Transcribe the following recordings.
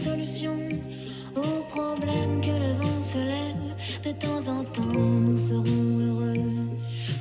solution aux problèmes que le vent se lève. De temps en temps, nous serons heureux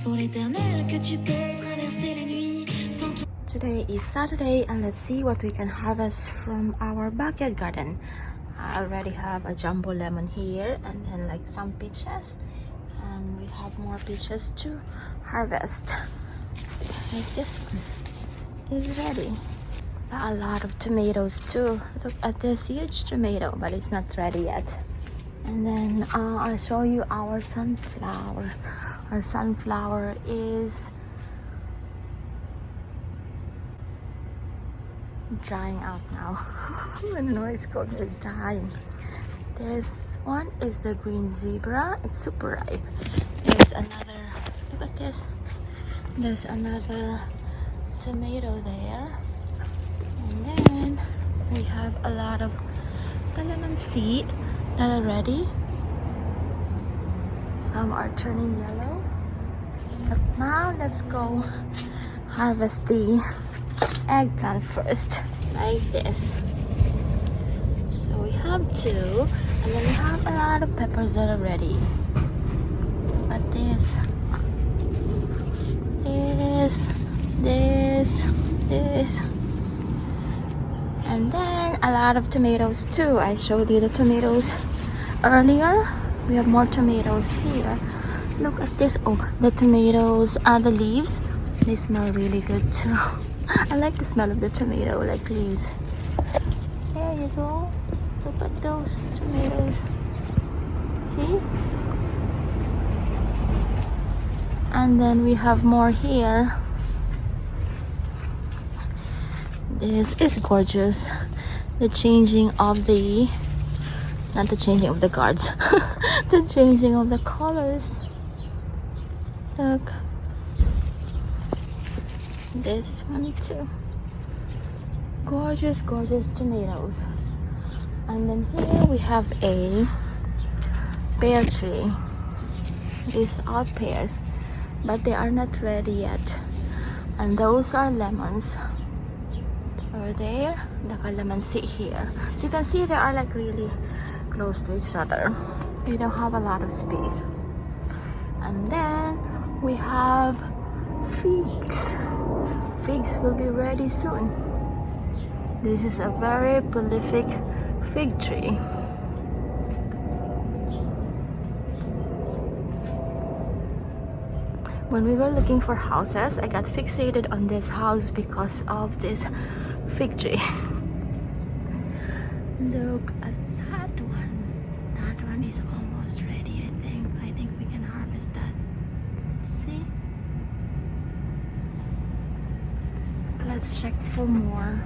pour l'éternel que tu peux traverser les nuits sans toi. Today is Saturday and let's see what we can harvest from our backyard garden. I already have a jumbo lemon here and then like some peaches, and we have more peaches to harvest. Like this one is ready. A lot of tomatoes too. Look at this huge tomato, but it's not ready yet. And then I'll show you our sunflower. Our sunflower is drying out now. I don't know, it's called, it's dying. This one is the green zebra. It's super ripe. There's another, look at this. There's another tomato there. And then we have a lot of calamansi that are ready. Some are turning yellow. But now let's go harvest the eggplant first, like this. So we have two, and then we have a lot of peppers that are ready. Look at this. This. And then a lot of tomatoes too. I showed you the tomatoes earlier. We have more tomatoes here. Look at this. Oh, the tomatoes, the leaves, they smell really good too. I like the smell of the tomato, like leaves. There you go. Look at those tomatoes. See? And then we have more here. This is gorgeous. The changing of the, not the changing of the guards, the changing of the colors. Look. This one too. Gorgeous, gorgeous tomatoes. And then here we have a pear tree. These are pears, but they are not ready yet. And those are lemons. Over there, the calamansi here. So you can see they are like really close to each other. They don't have a lot of space. And then we have figs. Figs will be ready soon. This is a very prolific fig tree. When we were looking for houses, I got fixated on this house because of this fig tree. Look at that one. That one is almost ready, I think. I think we can harvest that. See? Let's check for more.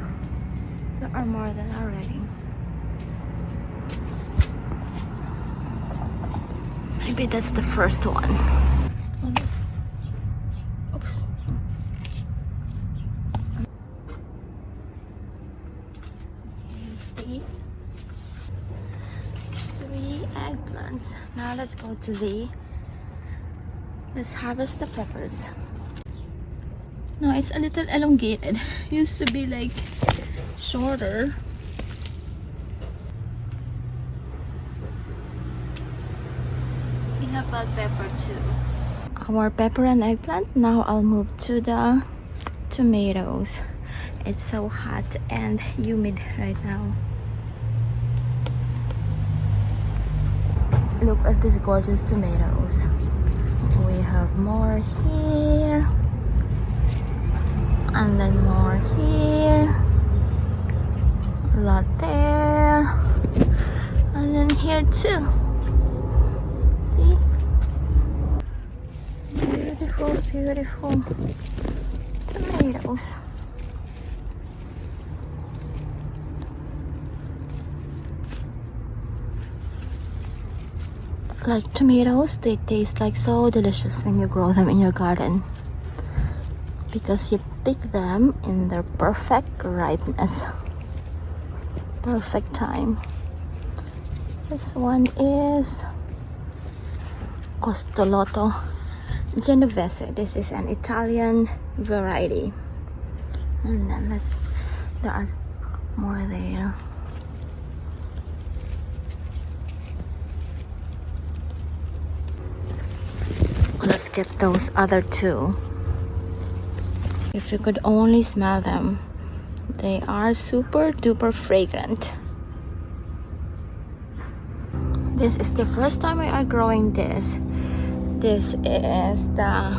There are more that are ready. Maybe that's the first one. Oops. Here's the 3 eggplants. Now let's go to let's harvest the peppers. No, it's a little elongated. Used to be like shorter. We have bell pepper too. Our pepper and eggplant. Now I'll move to the tomatoes. It's so hot and humid right now. Look at these gorgeous tomatoes. We have more here. And then more here, a lot there, and then here too. See? Beautiful, beautiful tomatoes. Like tomatoes, they taste like so delicious when you grow them in your garden, because you pick them in their perfect ripeness, perfect time. This one is Costolotto Genovese. This is an Italian variety. And then there are more there. look at those other two. If you could only smell them, they are super duper fragrant. This is the first time we are growing this. This is the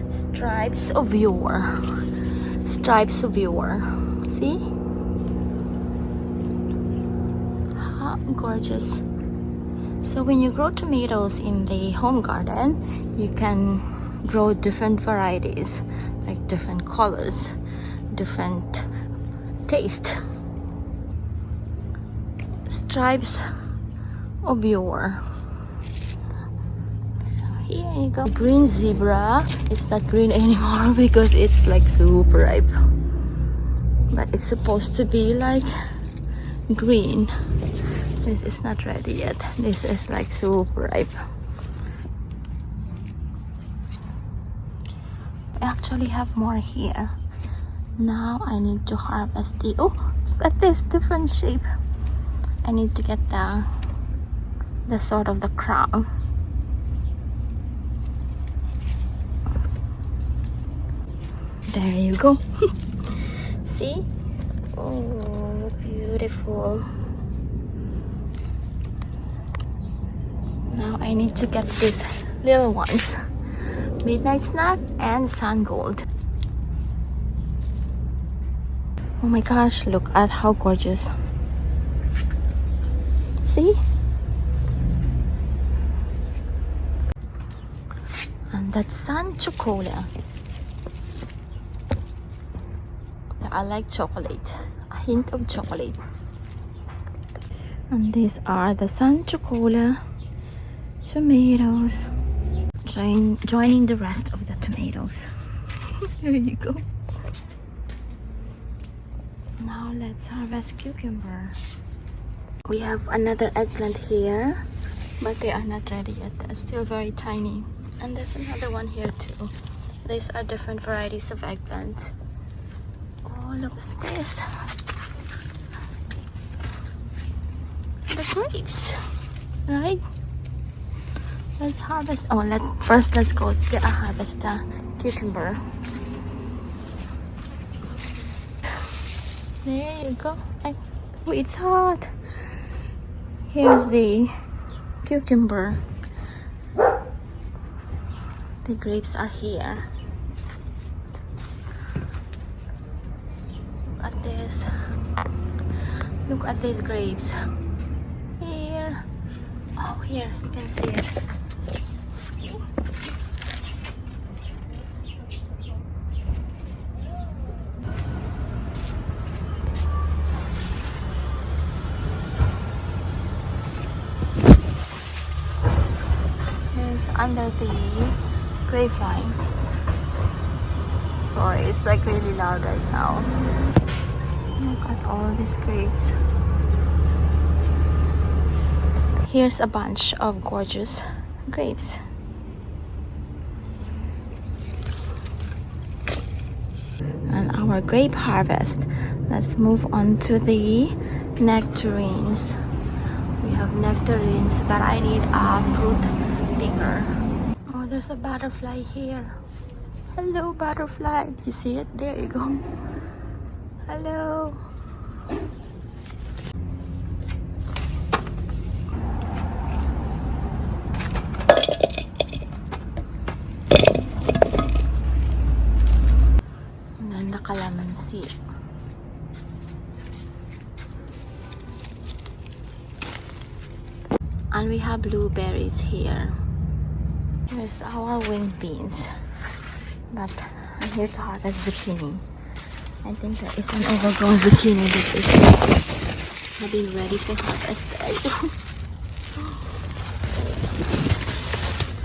stripes of yore. Stripes of yore. See? How gorgeous. So when you grow tomatoes in the home garden, you can grow different varieties, like different colors, different taste. Stripes of yore. So here you go. Green zebra. It's not green anymore because it's like super ripe. But it's supposed to be like green. This is not ready yet. This is like super ripe. I actually have more here. Now I need to harvest the, oh, look at this different shape. I need to get the sort of the crown. There you go. See? Oh, beautiful. Now I need to get these little ones. Midnight Snack and Sun Gold. Oh my gosh, look at how gorgeous. See? And that's Sun Chocola. I like chocolate. A hint of chocolate. And these are the Sun Chocola tomatoes. Joining the rest of the tomatoes. Here you go. Now let's harvest cucumber. We have another eggplant here, but they are not ready yet. They're still very tiny. And there's another one here too. These are different varieties of eggplant. Oh, look at this. The grapes, right? Let's harvest. Oh, let's go to harvest the cucumber. There you go. Oh, it's hot. Here's the cucumber. The grapes are here. Look at this. Look at these grapes. Here. Oh, here. You can see it. Here's under the grapevine. Sorry, it's like really loud right now. Look at all these grapes. Here's a bunch of gorgeous grapes. And our grape harvest. Let's move on to the nectarines. We have nectarines, but I need a fruit picker. Oh, there's a butterfly here. Hello, butterfly. Did you see it? There you go. Hello. And then the calamansi. And we have blueberries here. Here's our winged beans. But I'm here to harvest zucchini. I think there is an overgrown zucchini that is getting ready for harvest. There you go.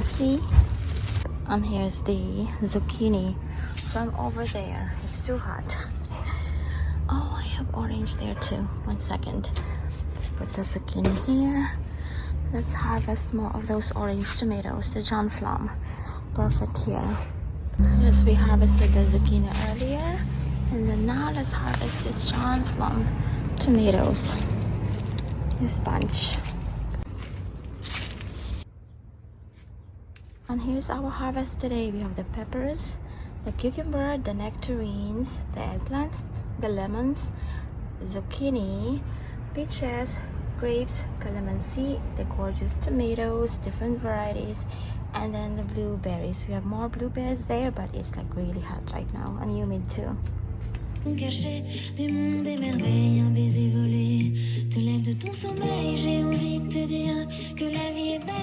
See? And here's the zucchini from over there. It's too hot. Oh, I have orange there too. 1 second. Let's put the zucchini here. Let's harvest more of those orange tomatoes, the John Flom. Perfect here. Yes, we harvested the zucchini earlier. And then now let's harvest this John Flom tomatoes. This bunch. And here's our harvest today. We have the peppers, the cucumber, the nectarines, the eggplants, the lemons, zucchini, peaches, grapes, calamansi, the gorgeous tomatoes, different varieties, and then the blueberries. We have more blueberries there, but it's like really hot right now and humid too. Caché des mondes et merveilles, un baiser volé te lève de ton sommeil. J'ai envie de te dire que la vie est belle.